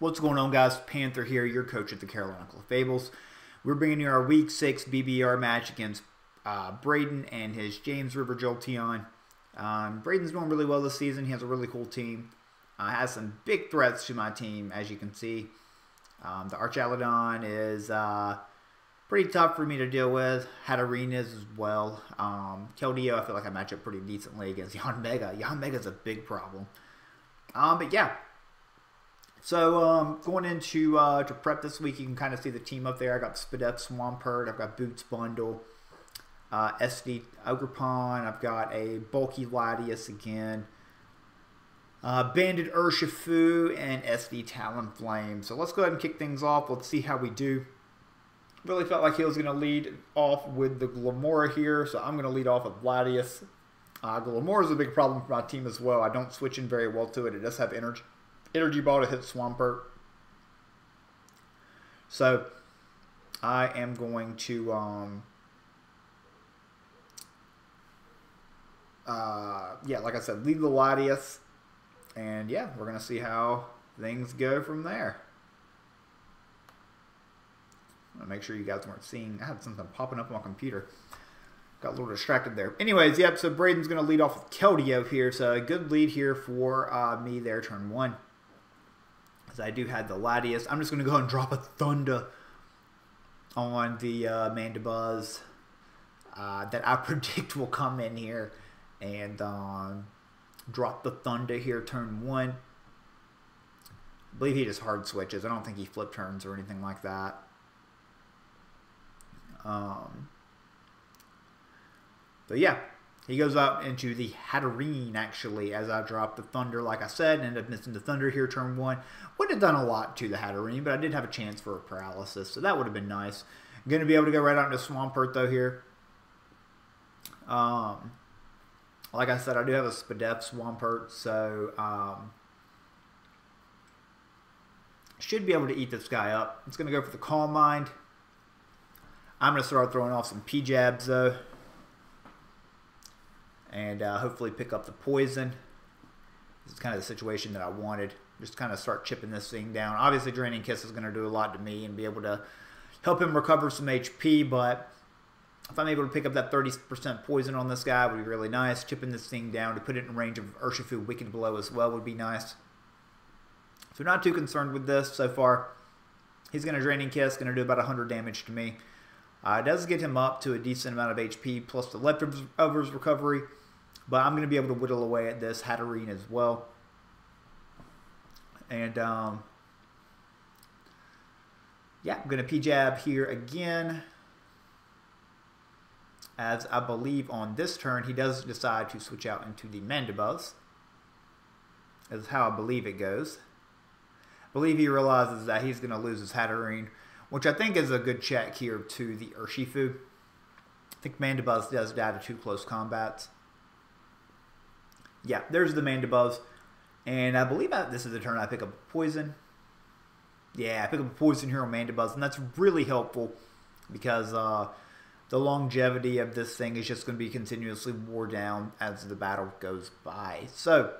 What's going on, guys? Panther here, your coach at the Carolina Club Fables. We're bringing you our Week 6 BBR match against Braden and his James River Jolteon. Braden's doing really well this season. He has a really cool team. Has some big threats to my team, as you can see. The Archaludon is pretty tough for me to deal with. Hatterene is as well. Keldeo, I feel like I match up pretty decently against Yanmega. Yanmega's a big problem. But yeah. So going into to prep this week, you can kind of see the team up there. I got Spadef Swampert, I've got Boots Bundle, SD Ogerpon, I've got a bulky Latias again, Banded Urshifu, and SD Talonflame. So let's go ahead and kick things off. Let's see how we do. Really felt like he was going to lead off with the Glamora here, so I'm going to lead off with Latias. Glamora is a big problem for my team as well. I don't switch in very well to it. It does have energy ball to hit Swampert. So I am going to yeah, like I said, lead the Latias, and yeah, we're gonna see how things go from there. I'm gonna make sure you guys weren't seeing. I had something popping up on my computer. Got a little distracted there. Anyways, yep, so Braden's going to lead off with Keldeo here. So a good lead here for me there, turn 1. As I do have the Latias. I'm just going to go ahead and drop a Thunder on the Mandibuzz that I predict will come in here. And drop the Thunder here, turn 1. I believe he just hard switches. I don't think he flip turns or anything like that. So yeah, he goes out into the Hatterene, actually, as I drop the Thunder, like I said, and ended up missing the Thunder here, turn 1. Wouldn't have done a lot to the Hatterene, but I did have a chance for a paralysis, so that would have been nice. I'm going to be able to go right out into Swampert, though, here. Like I said, I do have a Spadef Swampert, so should be able to eat this guy up. It's going to go for the Calm Mind. I'm going to start throwing off some P-Jabs, though. And hopefully pick up the poison. This is kind of the situation that I wanted. Just kind of start chipping this thing down. Obviously, Draining Kiss is going to do a lot to me and be able to help him recover some HP. But if I'm able to pick up that 30% poison on this guy, it would be really nice. Chipping this thing down to put it in range of Urshifu Wicked Blow as well would be nice. So not too concerned with this so far. He's going to Draining Kiss, going to do about 100 damage to me. It does get him up to a decent amount of HP plus the leftovers recovery. But I'm going to be able to whittle away at this Hatterene as well. And, yeah, I'm going to P-Jab here again. As I believe on this turn, he does decide to switch out into the Mandibuzz. That's how I believe it goes. I believe he realizes that he's going to lose his Hatterene, which I think is a good check here to the Urshifu. I think Mandibuzz does die to 2 close combats. Yeah, there's the Mandibuzz. And I believe this is the turn I pick up a poison. Yeah, I pick up a poison here on Mandibuzz, and that's really helpful because the longevity of this thing is just going to be continuously wore down as the battle goes by. So,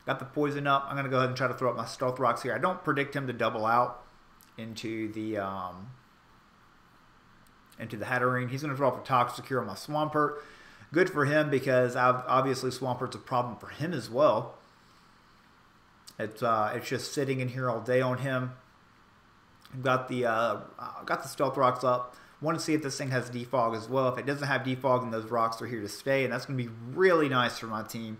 got the poison up. I'm going to go ahead and try to throw up my Stealth Rocks here. I don't predict him to double out into the Hatterene. He's going to throw off a Toxicure on my Swampert. Good for him because obviously Swampert's a problem for him as well. It's just sitting in here all day on him. I've got the Stealth Rocks up. Want to see if this thing has Defog as well. If it doesn't have Defog, then those rocks are here to stay, and that's going to be really nice for my team.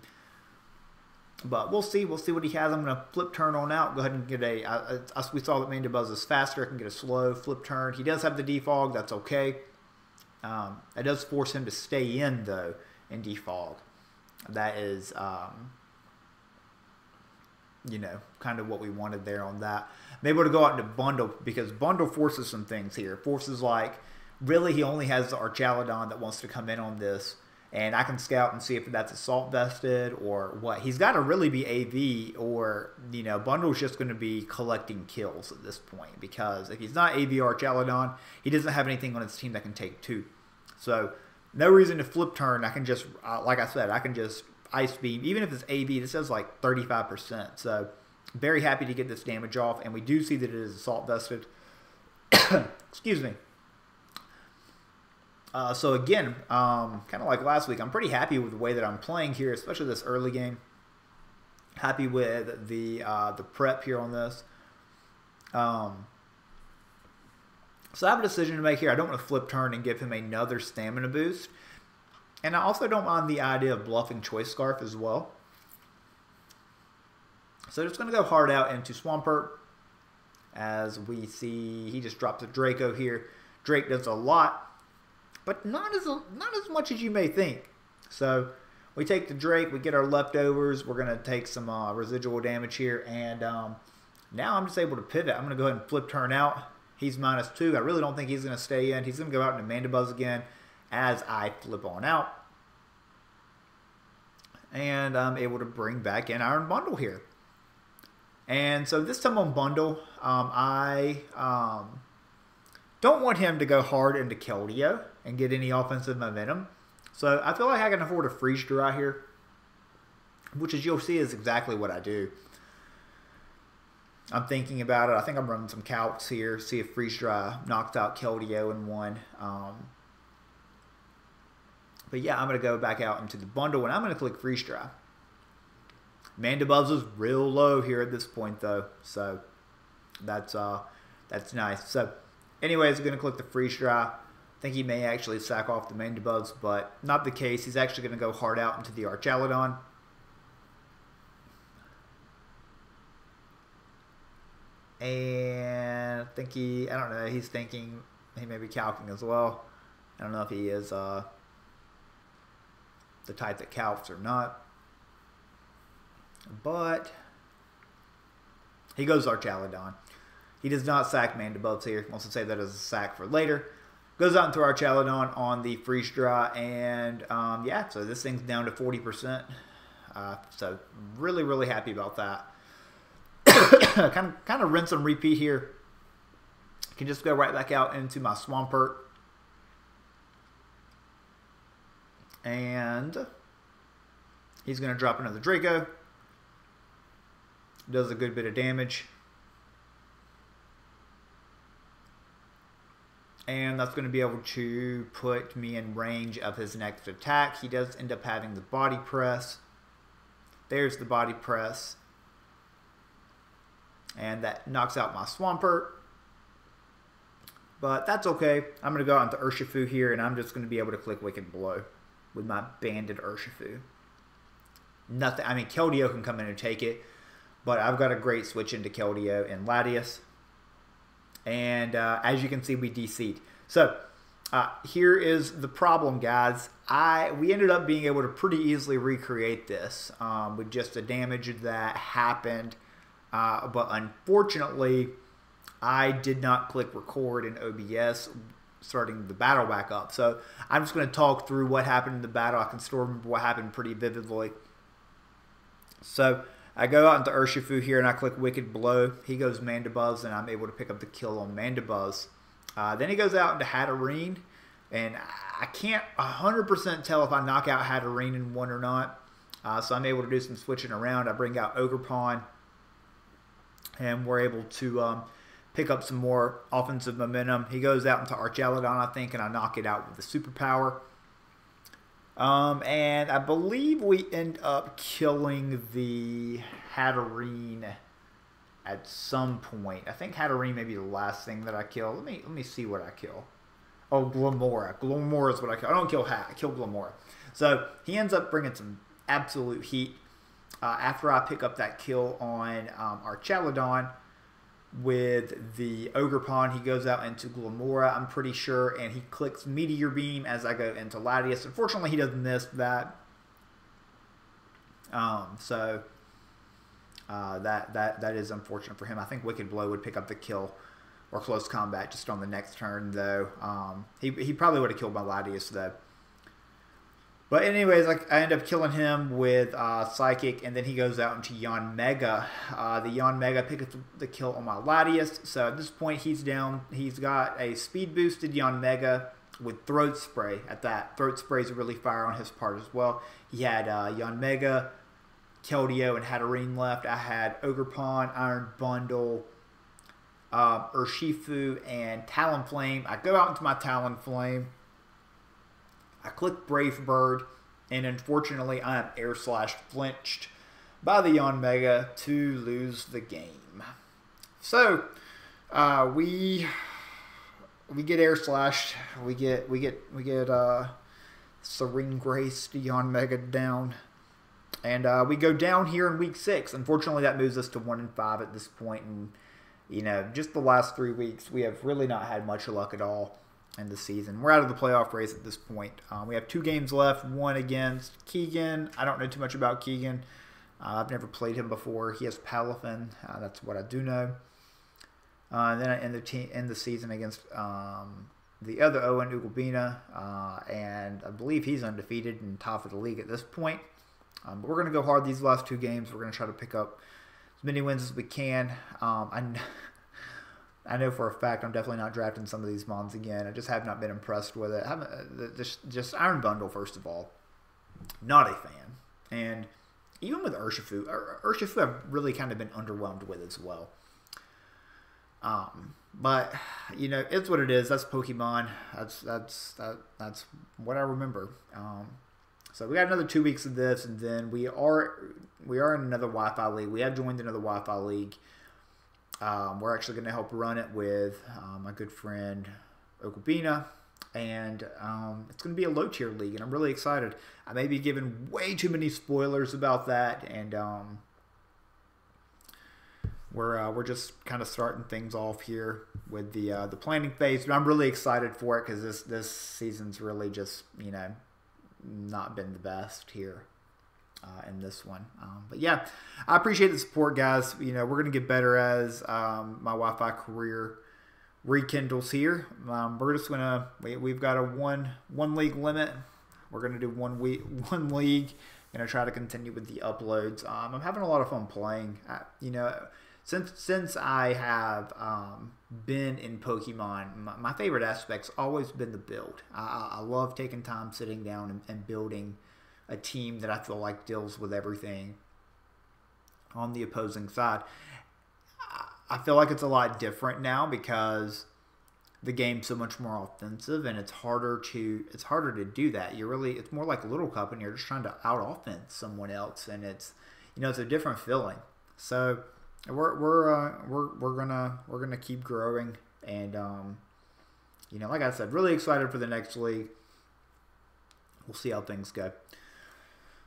But we'll see. We'll see what he has. I'm going to flip turn on out. Go ahead and get we saw that Mandibuzz is faster. I can get a slow flip turn. He does have the Defog. That's okay. It does force him to stay in, though, and defog. That is, you know, kind of what we wanted there on that. I'm able to go out into Bundle, because Bundle forces some things here. Forces like, really, he only has the Archaludon that wants to come in on this, and I can scout and see if that's Assault Vested or what. He's got to really be AV, or, you know, Bundle's just going to be collecting kills at this point, because if he's not AV Archaludon, he doesn't have anything on his team that can take 2. So, no reason to flip turn. I can just, like I said, I can just Ice Beam. Even if it's AV, this does like 35%. So, Very happy to get this damage off, and we do see that it is assault vested. Excuse me. So again, kind of like last week, I'm pretty happy with the way that I'm playing here, especially this early game. Happy with the prep here on this. So I have a decision to make here. I don't want to flip turn and give him another stamina boost. And I also don't mind the idea of bluffing Choice Scarf as well. So just going to go hard out into Swampert. As we see, he just drops a Draco here. Drake does a lot, but not as much as you may think. So we take the Drake, we get our leftovers. We're going to take some residual damage here. And now I'm just able to pivot. I'm going to go ahead and flip turn out. He's -2. I really don't think he's going to stay in. He's going to go out into Mandibuzz again as I flip on out. And I'm able to bring back in Iron Bundle here. And so this time on Bundle, I don't want him to go hard into Keldeo and get any offensive momentum. So I feel like I can afford a Freeze Dry here, which as you'll see is exactly what I do. I'm thinking about it. I think I'm running some calcs here, see if Freeze Dry knocks out Keldeo in one. But yeah, I'm going to go back out into the Bundle, and I'm going to click Freeze Dry. Mandibuzz is real low here at this point, though, so that's nice. So, anyways, I'm going to click the Freeze Dry. I think he may actually sack off the Mandibuzz, but not the case. He's actually going to go hard out into the Archaludon. And I think I don't know, he's thinking he may be calcing as well. I don't know if he is the type that calcs or not. But he goes Archaludon. He does not sack Mandibuzz here. Wants to save that as a sack for later. Goes out into Archaludon on the Freeze Dry. And yeah, so this thing's down to 40%. So really, really happy about that. kind of rinse and repeat here. Can just go right back out into my Swampert. And he's going to drop another Draco. Does a good bit of damage. And that's going to be able to put me in range of his next attack. He does end up having the Body Press. There's the Body Press. And that knocks out my Swampert. But that's okay. I'm going to go out into Urshifu here, and I'm just going to be able to click Wicked Blow with my banded Urshifu. Nothing. I mean, Keldeo can come in and take it. But I've got a great switch into Keldeo and Latias. And as you can see, we DC'd. So here is the problem, guys. We ended up being able to pretty easily recreate this with just the damage that happened. But unfortunately, I did not click record in OBS starting the battle back up. So I'm just going to talk through what happened in the battle. I can still remember what happened pretty vividly. So I go out into Urshifu here and I click Wicked Blow. He goes Mandibuzz and I'm able to pick up the kill on Mandibuzz. Then he goes out into Hatterene, and I can't 100% tell if I knock out Hatterene in one or not. So I'm able to do some switching around. I bring out Ogerpon, and we're able to pick up some more offensive momentum. He goes out into Archaludon, I think, and I knock it out with the superpower. And I believe we end up killing the Hatterene at some point. I think Hatterene may be the last thing that I kill. Let me see what I kill. Oh, Glamora. Glamora is what I kill. I don't kill Hat. I kill Glamora. So he ends up bringing some absolute heat. After I pick up that kill on Archaludon with the Ogerpon, he goes out into Glamora, I'm pretty sure, and he clicks Meteor Beam as I go into Latias. Unfortunately, he doesn't miss that. That is unfortunate for him. I think Wicked Blow would pick up the kill or close combat just on the next turn, though. He probably would have killed my Latias, though. But anyways, I end up killing him with Psychic, and then he goes out into Yanmega. The Yanmega picks up the kill on my Latias. So at this point, he's down. He's got a speed-boosted Yanmega with Throat Spray at that. Throat Spray is really fire on his part as well. He had Yanmega, Keldeo and Hatterene left. I had Ogerpon, Iron Bundle, Urshifu, and Talonflame. I go out into my Talonflame. I click Brave Bird, and unfortunately I am air slashed flinched by the Yanmega to lose the game. So we get air slashed. We get Serene Grace to Yanmega down. And we go down here in week 6. Unfortunately, that moves us to 1-5 at this point. And, you know, just the last 3 weeks, we have really not had much luck at all in the season. We're out of the playoff race at this point. We have 2 games left, one against Keegan. I don't know too much about Keegan. I've never played him before. He has Palafin. That's what I do know. Then I end the season against the other Owen, Ugolbina. And I believe he's undefeated and top of the league at this point. But we're going to go hard these last 2 games. We're going to try to pick up as many wins as we can. I know for a fact I'm definitely not drafting some of these mons again. I just have not been impressed with it. Just Iron Bundle, first of all. Not a fan. And even with Urshifu I've really kind of been underwhelmed with as well. But, you know, it's what it is. That's Pokemon. That's what I remember. So we got another 2 weeks of this, and then we are in another Wi-Fi league. We have joined another Wi-Fi league. We're actually going to help run it with my good friend Ugolbina, and it's going to be a low-tier league, and I'm really excited. I may be giving way too many spoilers about that, and we're just kind of starting things off here with the planning phase. But I'm really excited for it because this season's really just, you know, not been the best here in this one. But yeah, I appreciate the support, guys. You know, we're going to get better as my Wi-Fi career rekindles here. We're just going to, we've got a one league limit. We're going to do one league. Going to try to continue with the uploads. I'm having a lot of fun playing. You know, since I have been in Pokemon, my favorite aspect's always been the build. I love taking time sitting down and building a team that I feel like deals with everything on the opposing side. I feel like it's a lot different now because the game's so much more offensive, and it's harder to do that. It's more like Little Cup, and you're just trying to out offense someone else, and it's a different feeling. So we're gonna keep growing, and you know, like I said, really excited for the next league. We'll see how things go.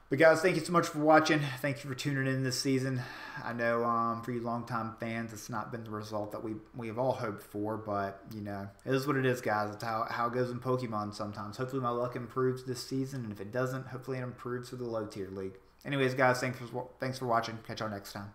But guys, thank you so much for watching. Thank you for tuning in this season. I know for you longtime fans, it's not been the result that we have all hoped for, but you know, it is what it is, guys. It's how it goes in Pokemon sometimes. Hopefully my luck improves this season, and if it doesn't, hopefully it improves for the low tier league. Anyways, guys, thanks for watching. Catch y'all next time.